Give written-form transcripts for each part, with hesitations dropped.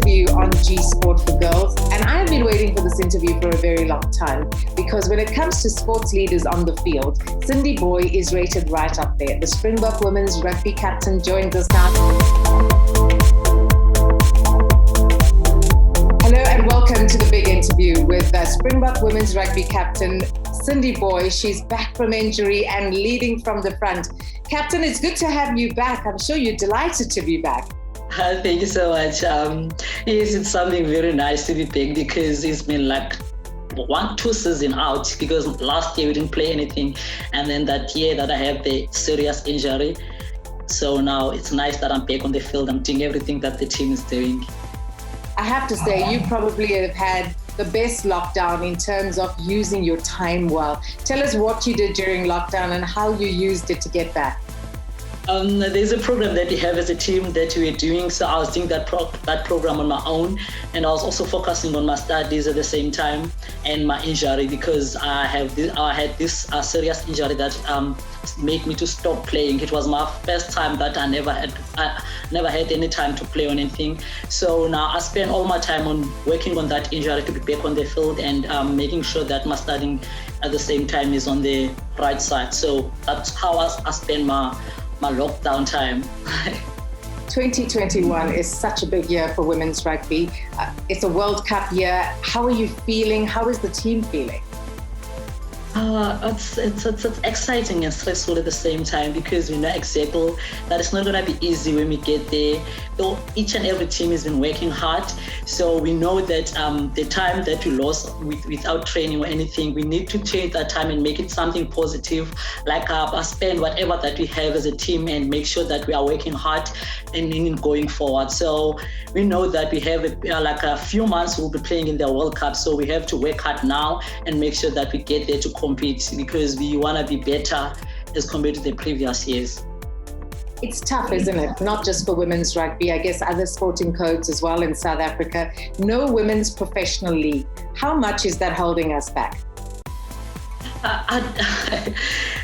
interview on G Sport for Girls, and I have been waiting for this interview for a very long time because when it comes to sports leaders on the field, Cindy Boy is rated right up there. The Springbok women's rugby captain joins us now. Hello and welcome to the big interview with Springbok women's rugby captain Cindy Boy. She's back from injury and leading from the front. Captain, it's good to have you back. I'm sure you're delighted to be back. Thank you so much. Yes, it's something very nice to be back because it's been like 1-2 seasons out because last year we didn't play anything, and then that year that I have the serious injury. So now it's nice that I'm back on the field. I'm doing everything that the team is doing. I have to say, you probably have had the best lockdown in terms of using your time well. Tell us what you did during lockdown and how you used it to get back. There's a program that we have as a team that we're doing. So I was doing that program on my own, and I was also focusing on my studies at the same time and my injury because I had this serious injury that made me to stop playing. It was my first time that I never had any time to play on anything. So now I spend all my time on working on that injury to be back on the field and making sure that my studying at the same time is on the right side. So that's how I spend my lockdown time. 2021 is such a big year for women's rugby. It's a World Cup year. How are you feeling? How is the team feeling? It's exciting and stressful at the same time because we know exactly that it's not going to be easy when we get there. Though each and every team has been working hard, so we know that the time that we lost without training or anything, we need to change that time and make it something positive. Like spend whatever that we have as a team and make sure that we are working hard and going forward. So we know that we have a few months we'll be playing in the World Cup, so we have to work hard now and make sure that we get there to compete because we want to be better as compared to the previous years. It's tough, isn't it? Not just for women's rugby, I guess other sporting codes as well in South Africa. No women's professional league. How much is that holding us back?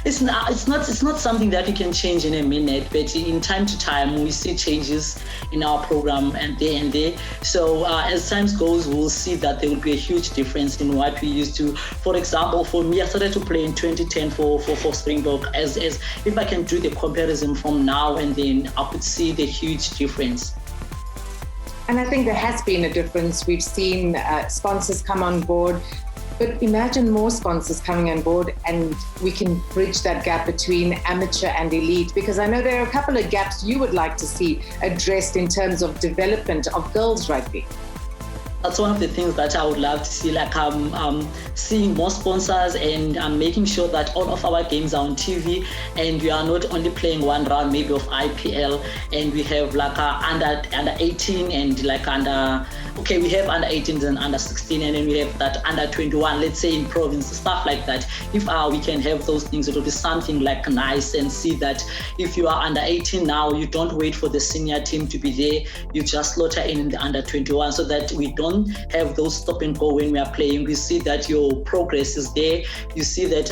It's not something that we can change in a minute, but in time to time we see changes in our program and there. So as time goes, we'll see that there will be a huge difference in what we used to. For example, for me, I started to play in 2010 for Springbok. As if I can do the comparison from now and then, I could see the huge difference. And I think there has been a difference. We've seen sponsors come on board. But imagine more sponsors coming on board and we can bridge that gap between amateur and elite, because I know there are a couple of gaps you would like to see addressed in terms of development of girls rugby. That's one of the things that I would love to see, like seeing more sponsors and making sure that all of our games are on TV and we are not only playing one round maybe of IPL, and we have like under 18 and like we have under 18s and under 16, and then we have that under 21, let's say in province, stuff like that. If we can have those things, it will be something like nice, and see that if you are under 18 now, you don't wait for the senior team to be there, you just slaughter in the under 21 so that we don't have those stop and go when we are playing. We see that your progress is there. You see that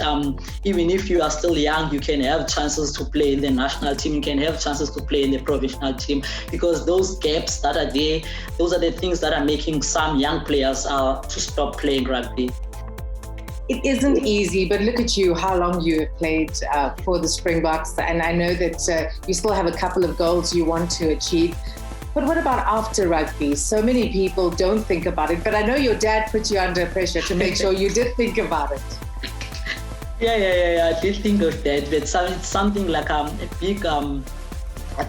even if you are still young, you can have chances to play in the national team, you can have chances to play in the provincial team, because those gaps that are there, those are the things that are making some young players to stop playing rugby. It isn't easy, but look at you, how long you have played for the Springboks, and I know that you still have a couple of goals you want to achieve. But what about after rugby? So many people don't think about it, but I know your dad put you under pressure to make sure you did think about it. Yeah, I did think of that, but it's something like a big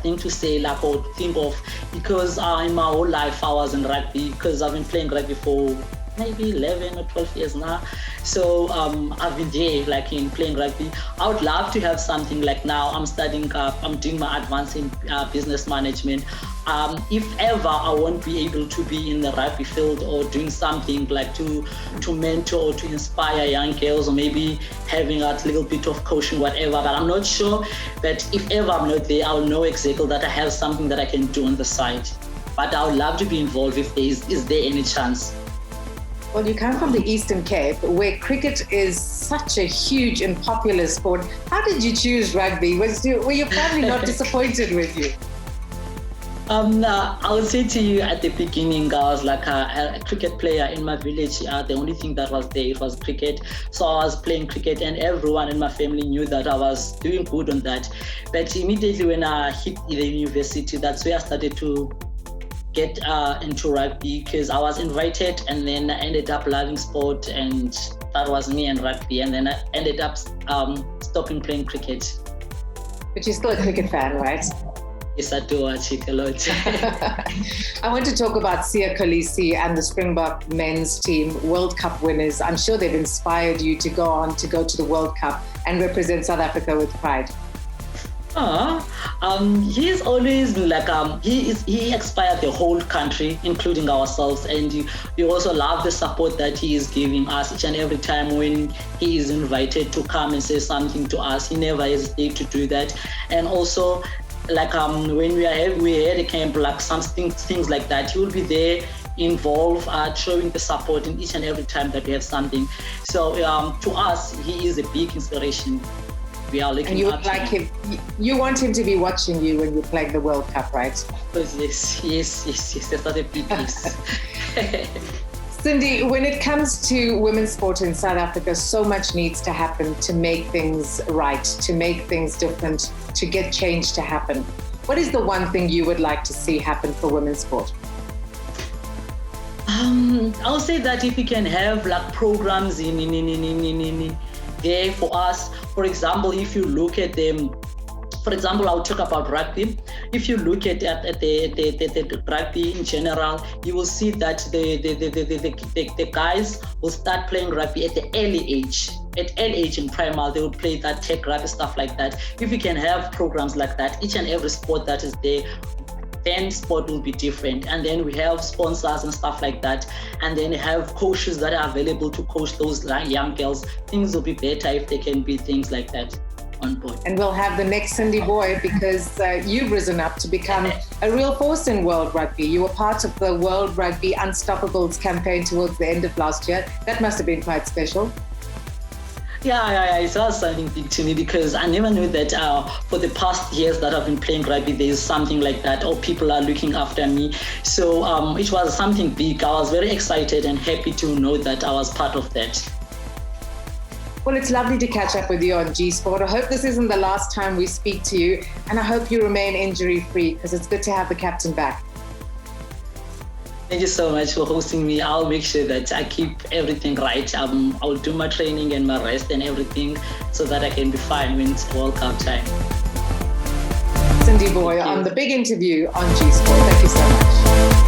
thing to say, like, or think of, because in my whole life I was in rugby, because I've been playing rugby for maybe 11 or 12 years now. So I've been there, like in playing rugby. I would love to have something like now I'm studying, I'm doing my advance in business management. If ever I won't be able to be in the rugby field or doing something like to mentor or to inspire young girls, or maybe having a little bit of coaching, whatever, but I'm not sure. But if ever I'm not there, I'll know exactly that I have something that I can do on the side. But I would love to be involved if there is there any chance. Well, you come from the Eastern Cape, where cricket is such a huge and popular sport. How did you choose rugby? Were your family not disappointed with you? I would say to you at the beginning, I was like a cricket player in my village. The only thing that was there, it was cricket. So I was playing cricket and everyone in my family knew that I was doing good on that. But immediately when I hit the university, that's where I started to get into rugby, because I was invited and then I ended up loving sport, and that was me and rugby. And then I ended up stopping playing cricket. But you're still a cricket fan, right? Yes, I do watch it a lot. I want to talk about Siya Kolisi and the Springbok men's team, World Cup winners. I'm sure they've inspired you to go on to go to the World Cup and represent South Africa with pride. He's always like he inspired the whole country, including ourselves, and we also love the support that he is giving us each and every time when he is invited to come and say something to us. He never hesitates to do that. And also, like when we had a camp, like things like that, he will be there, involved, showing the support in each and every time that we have something. So to us, he is a big inspiration. We are looking. And you would like him. You want him to be watching you when you play the World Cup, right? Yes. That's not a big piece. Cindy, when it comes to women's sport in South Africa, so much needs to happen to make things right, to make things different, to get change to happen. What is the one thing you would like to see happen for women's sport? I'll say that if we can have like programs in there for us. For example, if you look at them, for example, I'll talk about rugby. If you look at the rugby in general, you will see that the guys will start playing rugby at the early age. At early age in primary, they will play that tech rugby, stuff like that. If we can have programs like that, each and every sport that is there, then sport will be different. And then we have sponsors and stuff like that. And then have coaches that are available to coach those young girls. Things will be better if they can be things like that on board. And we'll have the next Cindy Boy, because you've risen up to become a real force in World Rugby. You were part of the World Rugby Unstoppables campaign towards the end of last year. That must have been quite special. Yeah, it was something big to me, because I never knew that for the past years that I've been playing rugby, there's something like that, or people are looking after me. So it was something big. I was very excited and happy to know that I was part of that. Well, it's lovely to catch up with you on G Sport. I hope this isn't the last time we speak to you, and I hope you remain injury-free, because it's good to have the captain back. Thank you so much for hosting me. I'll make sure that I keep everything right. I'll do my training and my rest and everything so that I can be fine when it's World Cup time. Cindy Boy on the big interview on G Sport. Thank you so much.